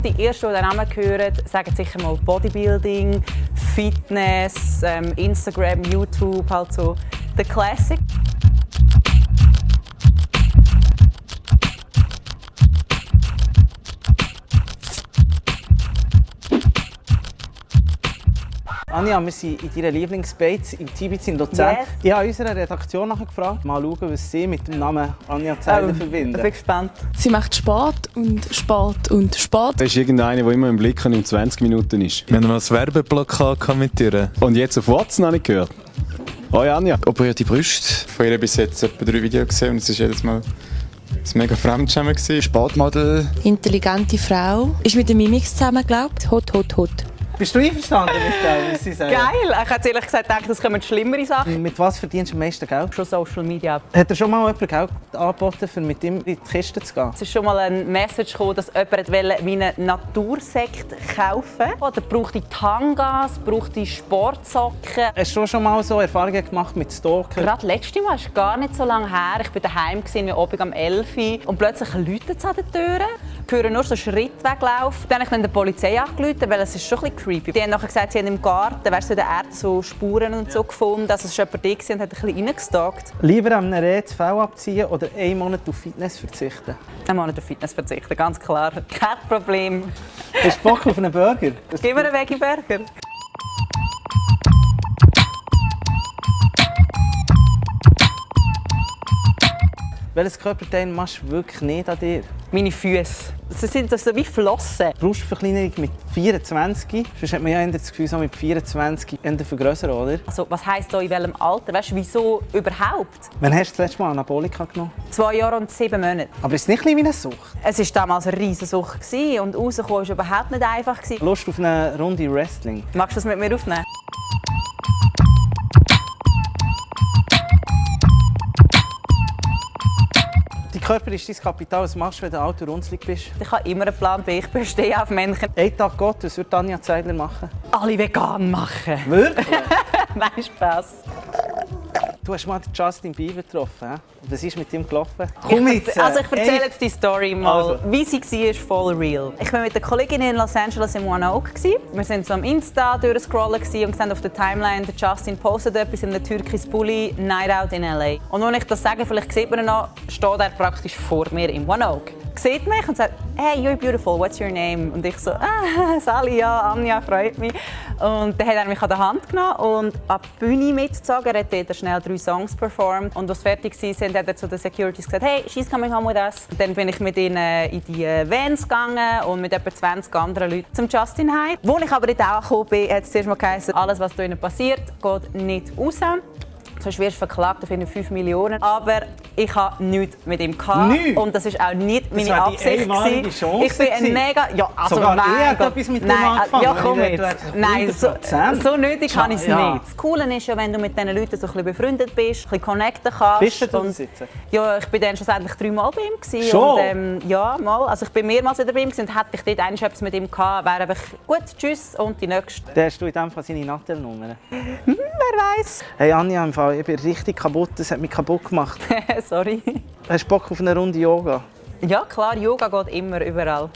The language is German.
Die ersten, die den Namen hören, sagen sicher mal Bodybuilding, Fitness, Instagram, YouTube, halt so der Classic. Anja, wir sind in deiner Lieblingsbeiz im Tibitz in Luzern. Yes. Ich habe unserer Redaktion gefragt, mal schauen, was sie mit dem Namen Anja Zeidler verbinden. Ich bin gespannt. Sie macht Sport und Sport und Sport. Das ist irgendeiner, der immer im Blick und in 20 Minuten ist. Wir haben mal ein Werbeplakat mit ihr. Und jetzt auf WhatsApp noch nicht gehört. Hoi Anja. Operierte Brüste. Von ihr bis jetzt etwa 3 Videos gesehen und es war jedes Mal ein mega Fremdschämen. Sportmodel. Intelligente Frau. Ist mit der Mimix zusammen, glaubt. Hot, hot, hot. Bist du einverstanden mit dem, was sie sagen? Geil! Ich hätte ehrlich gesagt gedacht, es kommen schlimmere Sachen. Mit was verdienst du am meisten Geld? Schon Social Media. Hat dir schon mal jemand Geld angeboten, um mit ihm in die Kiste zu gehen? Es ist schon mal eine Message gekommen, dass jemand meinen Natursekt kaufen wollte. Oder braucht die Tangas, braucht die Sportsocken. Hast du schon mal so Erfahrungen gemacht mit Stalker? Gerade letztes Mal, ist gar nicht so lange her, ich war daheim, wir oben am 11 Uhr und plötzlich läutet es an den Türen. Ich höre nur so Schritt weglaufen. Dann habe ich dann die Polizei angerufen, weil es ist schon ein bisschen creepy. Die haben nachher gesagt, sie haben im Garten in der Erde so Spuren und so gefunden. Also es war jemand da und hat ein bisschen reingestalkt. Lieber an einer Rehe das Fell abziehen oder einen Monat auf Fitness verzichten? Einen Monat auf Fitness verzichten, ganz klar. Kein Problem. Hast du Bock auf einen Burger? Gib mir einen Veggie-Burger. Welches Körperteil machst du wirklich nicht an dir? Meine Füße. Sie sind so wie Flossen. Brustverkleinerung mit 24. Sonst hat man ja eher das Gefühl, so mit 24 eher vergrößern, oder? Also, was heisst da in welchem Alter? Weißt du, wieso überhaupt? Wann hast du das letzte Mal Anabolika genommen? 2 Jahre und 7 Monate. Aber ist es nicht ein bisschen wie eine Sucht? Es war damals eine riesige Sucht und rauszukommen war überhaupt nicht einfach. Lust auf eine Runde Wrestling? Magst du das mit mir aufnehmen? Dein Körper ist dein Kapital. Was machst du, wenn du alt und runzlig bist? Ich habe immer einen Plan B. Ich bestehe auf Männchen. Ein Tag Gott, was würde Anja Zeidler machen? Alle vegan machen. Wirklich? Nein, Spaß. Du hast mal Justin Bieber getroffen. He? Was ist mit ihm gelaufen? Komm jetzt! Also ich erzähle jetzt die Story mal. Also. Wie sie war, ist voll real. Ich war mit der Kollegin in Los Angeles im One Oak. Wir waren so am Insta durchscrollen und gesehen auf der Timeline, der Justin postet etwas in einem türkischen Bulli, Night Out in L.A. Und wenn ich das sage, vielleicht sieht man ihn noch, steht er praktisch vor mir im One Oak. Sieht mich und sagt, hey, you're beautiful, what's your name? Und ich so, Sally, ja, Anja, freut mich. Und dann hat er mich an der Hand genommen und an die Bühne mitgezogen. Er hat dort schnell 3 Songs performt. Und als wir fertig waren, hat er zu den Securities gesagt, hey, she's coming home with us. Und dann bin ich mit ihnen in die Vans gegangen und mit etwa 20 anderen Leuten zum Justin heim. Als ich aber dort angekommen bin, hat es zuerst mal geheißen, alles, was da passiert, geht nicht raus. Sonst wirst du verklagt auf 5 Millionen. Aber ich hatte nichts mit ihm. Nichts? Und das war auch nicht meine war die Absicht. einmalige Chance Ich bin ein mega... Ja, also Sogar mein ich hätte Gott. etwas mit dem Nein, angefangen, ja, komm wenn ich jetzt. dort Nein, so 100%. nötig habe ich es Ja. nicht. Das Coole ist ja, wenn du mit diesen Leuten so ein bisschen befreundet bist, ein bisschen connecten kannst. Bist du da Und- sitzen? Ja, ich war dann schlussendlich 3 Mal bei ihm. Gewesen. Schon? Und, ja, mal. Also ich bin mehrmals wieder bei ihm gewesen und hätte ich dort einmal etwas mit ihm gehabt, wäre einfach gut, tschüss und die nächste. Dann hast du in dem Fall seine Nattelnummer. Wer weiß? Hey Anja, im Fall, ich bin richtig kaputt. Das hat mich kaputt gemacht. Sorry. Hast du Bock auf eine Runde Yoga? Ja klar, Yoga geht immer überall.